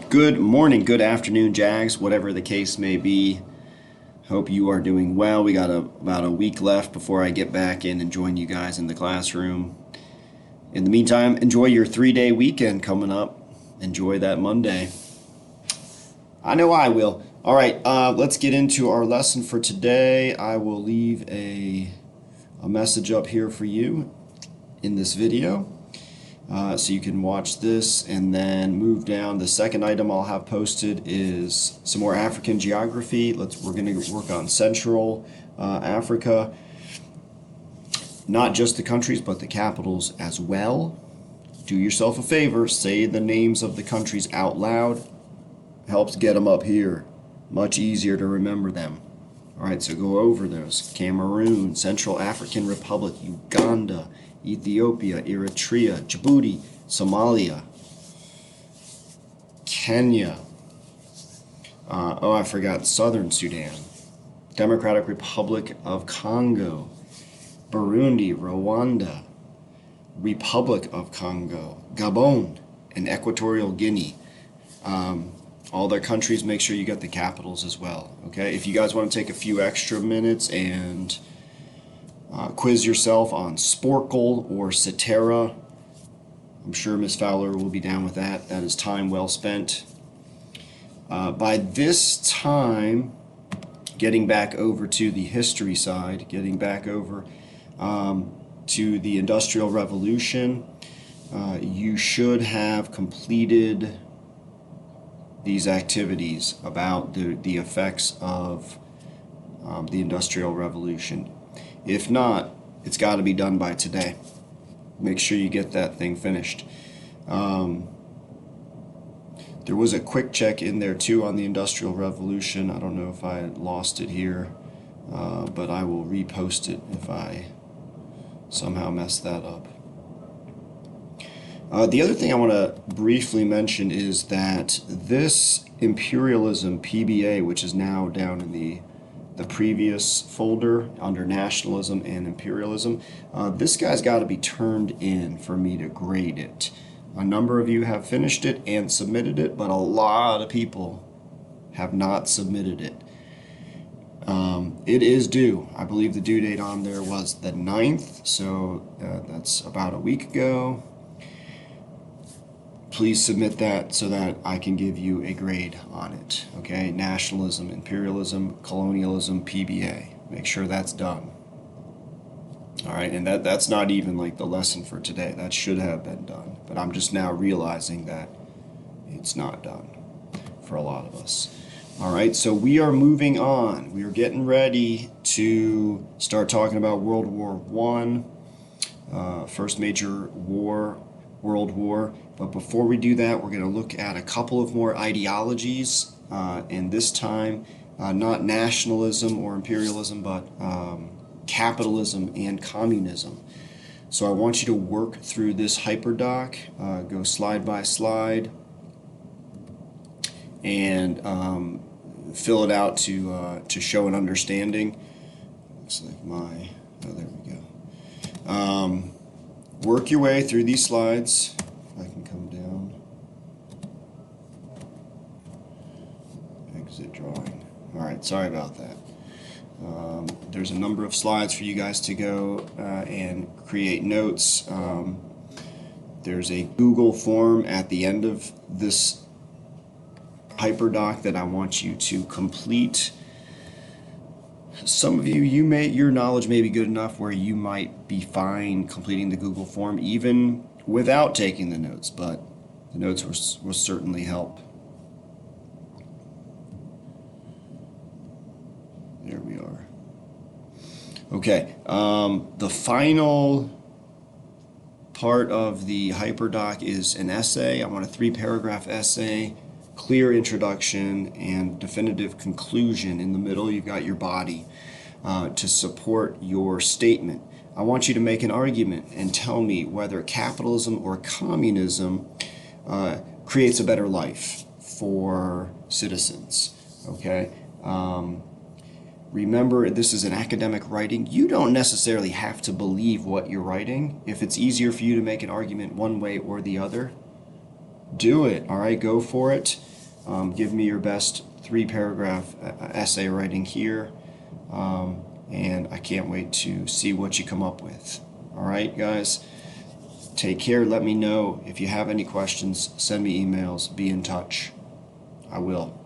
Good morning, good afternoon, Jags, whatever the case may be. Hope you are doing well. We got about a week left before I get back in and join you guys in the classroom. In the meantime, enjoy your 3-day weekend coming up. Enjoy that Monday. I know I will. All right, let's get into our lesson for today. I will leave a message up here for you in this video. So you can watch this and then move down. The second item I'll have posted is some more African geography. We're going to work on Central Africa, not just the countries but the capitals as well. Do yourself a favor, say the names of the countries out loud. Helps get them up here. Much easier to remember them. All right, so go over those. Cameroon, Central African Republic, Uganda, Ethiopia, Eritrea, Djibouti, Somalia, Kenya. I forgot Southern Sudan, Democratic Republic of Congo, Burundi, Rwanda, Republic of Congo, Gabon, and Equatorial Guinea. All their countries, make sure you get the capitals as well. Okay, if you guys want to take a few extra minutes and quiz yourself on Sporkle or Cetera, I'm sure Miss Fowler will be down with that. That is time well spent. By this time, getting back over to the history side, getting back over to the Industrial Revolution, you should have completed these activities about the effects of the Industrial Revolution. If not, it's got to be done by today. Make sure you get that thing finished. There was a quick check in there too on the Industrial Revolution. I don't know if I lost it here, but I will repost it if I somehow mess that up. The other thing I want to briefly mention is that this imperialism PBA, which is now down in the previous folder under nationalism and imperialism, this guy's got to be turned in for me to grade it. A number of you have finished it and submitted it, but a lot of people have not submitted it. It is due. I believe the due date on there was the 9th, so that's about a week ago. Please submit that so that I can give you a grade on it. Okay, nationalism, imperialism, colonialism, PBA. Make sure that's done. All right, and that's not even like the lesson for today. That should have been done, but I'm just now realizing that it's not done for a lot of us. All right, so we are moving on. We are getting ready to start talking about World War I, first major war, World War. But before we do that, we're going to look at a couple of more ideologies, and this time not nationalism or imperialism, but capitalism and communism. So I want you to work through this hyperdoc, go slide by slide, and fill it out to show an understanding. Looks like there we go. Work your way through these slides. I can come down. Exit drawing. All right, sorry about that. There's a number of slides for you guys to go and create notes. There's a Google form at the end of this hyperdoc that I want you to complete. Some of you, your knowledge may be good enough where you might be fine completing the Google form even without taking the notes, but the notes will certainly help. There we are. Okay, the final part of the hyperdoc is an essay. I want a 3-paragraph essay, clear introduction and definitive conclusion. In the middle, you've got your body to support your statement. I want you to make an argument and tell me whether capitalism or communism creates a better life for citizens. Okay? Remember, this is an academic writing. You don't necessarily have to believe what you're writing. If it's easier for you to make an argument one way or the other, do it. All right, go for it. Give me your best 3-paragraph essay writing here, and I can't wait to see what you come up with. All right, guys, take care. Let me know if you have any questions. Send me emails. Be in touch. I will.